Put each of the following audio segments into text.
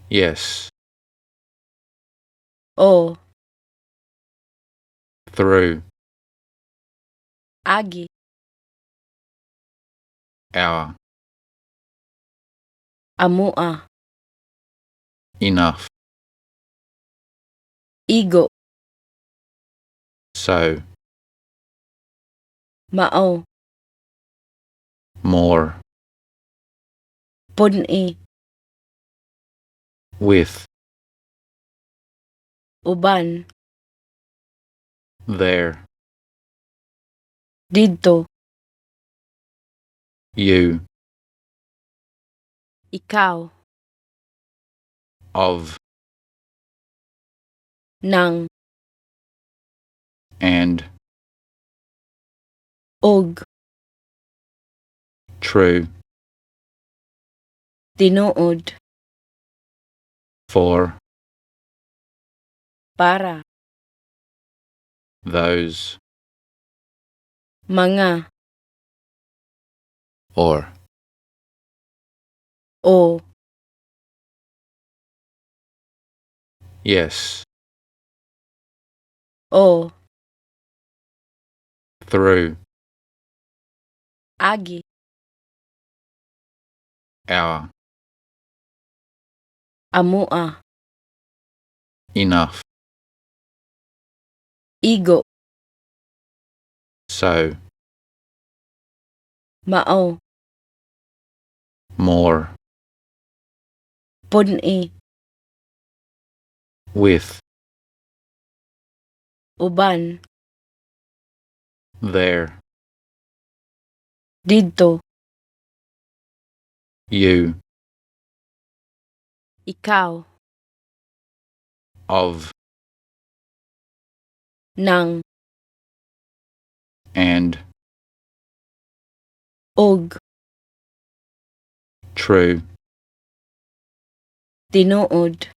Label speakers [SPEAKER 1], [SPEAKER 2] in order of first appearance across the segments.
[SPEAKER 1] Yes.
[SPEAKER 2] O.
[SPEAKER 1] Through.
[SPEAKER 2] Agi.
[SPEAKER 1] Our.
[SPEAKER 2] Amua.
[SPEAKER 1] Enough.
[SPEAKER 2] Igo.
[SPEAKER 1] So.
[SPEAKER 2] Mao.
[SPEAKER 1] More.
[SPEAKER 2] Puni.
[SPEAKER 1] With.
[SPEAKER 2] Uban.
[SPEAKER 1] There.
[SPEAKER 2] Dito.
[SPEAKER 1] You.
[SPEAKER 2] Ikaw.
[SPEAKER 1] Of.
[SPEAKER 2] Nang.
[SPEAKER 1] And.
[SPEAKER 2] Og.
[SPEAKER 1] True.
[SPEAKER 2] Tinuod.
[SPEAKER 1] For.
[SPEAKER 2] Para.
[SPEAKER 1] Those.
[SPEAKER 2] Mga.
[SPEAKER 1] Or.
[SPEAKER 2] O.
[SPEAKER 1] Yes.
[SPEAKER 2] O.
[SPEAKER 1] Through.
[SPEAKER 2] Agi.
[SPEAKER 1] Our.
[SPEAKER 2] Amua.
[SPEAKER 1] Enough.
[SPEAKER 2] Igo.
[SPEAKER 1] So.
[SPEAKER 2] Mao.
[SPEAKER 1] More.
[SPEAKER 2] Puni.
[SPEAKER 1] With.
[SPEAKER 2] Uban.
[SPEAKER 1] There.
[SPEAKER 2] Dito.
[SPEAKER 1] You.
[SPEAKER 2] Ikaw.
[SPEAKER 1] Of.
[SPEAKER 2] Nang.
[SPEAKER 1] And.
[SPEAKER 2] Og.
[SPEAKER 1] True.
[SPEAKER 2] Tinuod.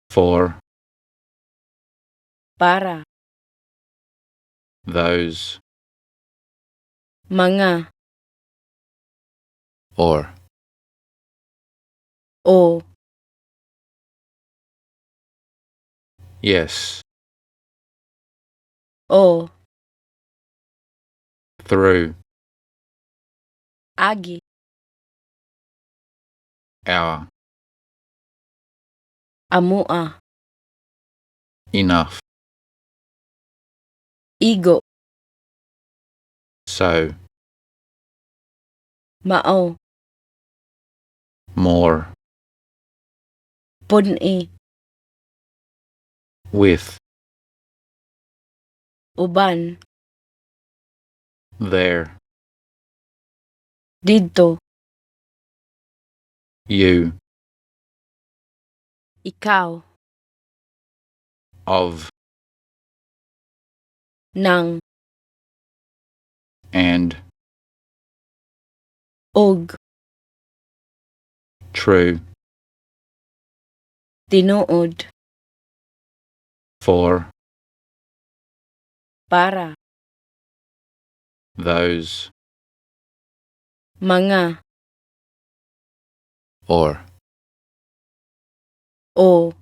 [SPEAKER 1] For.
[SPEAKER 2] Para.
[SPEAKER 1] Those.
[SPEAKER 2] Mga.
[SPEAKER 1] Or.
[SPEAKER 2] O.
[SPEAKER 1] Yes.
[SPEAKER 2] O.
[SPEAKER 1] Through.
[SPEAKER 2] Agi.
[SPEAKER 1] Our.
[SPEAKER 2] Amua.
[SPEAKER 1] Enough.
[SPEAKER 2] Igo.
[SPEAKER 1] So.
[SPEAKER 2] Mao.
[SPEAKER 1] More.
[SPEAKER 2] Puni.
[SPEAKER 1] With.
[SPEAKER 2] Uban.
[SPEAKER 1] There.
[SPEAKER 2] Dito.
[SPEAKER 1] You.
[SPEAKER 2] Ikaw.
[SPEAKER 1] Of.
[SPEAKER 2] Nang.
[SPEAKER 1] And.
[SPEAKER 2] Og.
[SPEAKER 1] True.
[SPEAKER 2] Tinuod.
[SPEAKER 1] For.
[SPEAKER 2] Para.
[SPEAKER 1] Those.
[SPEAKER 2] Mga.
[SPEAKER 1] Or.
[SPEAKER 2] O.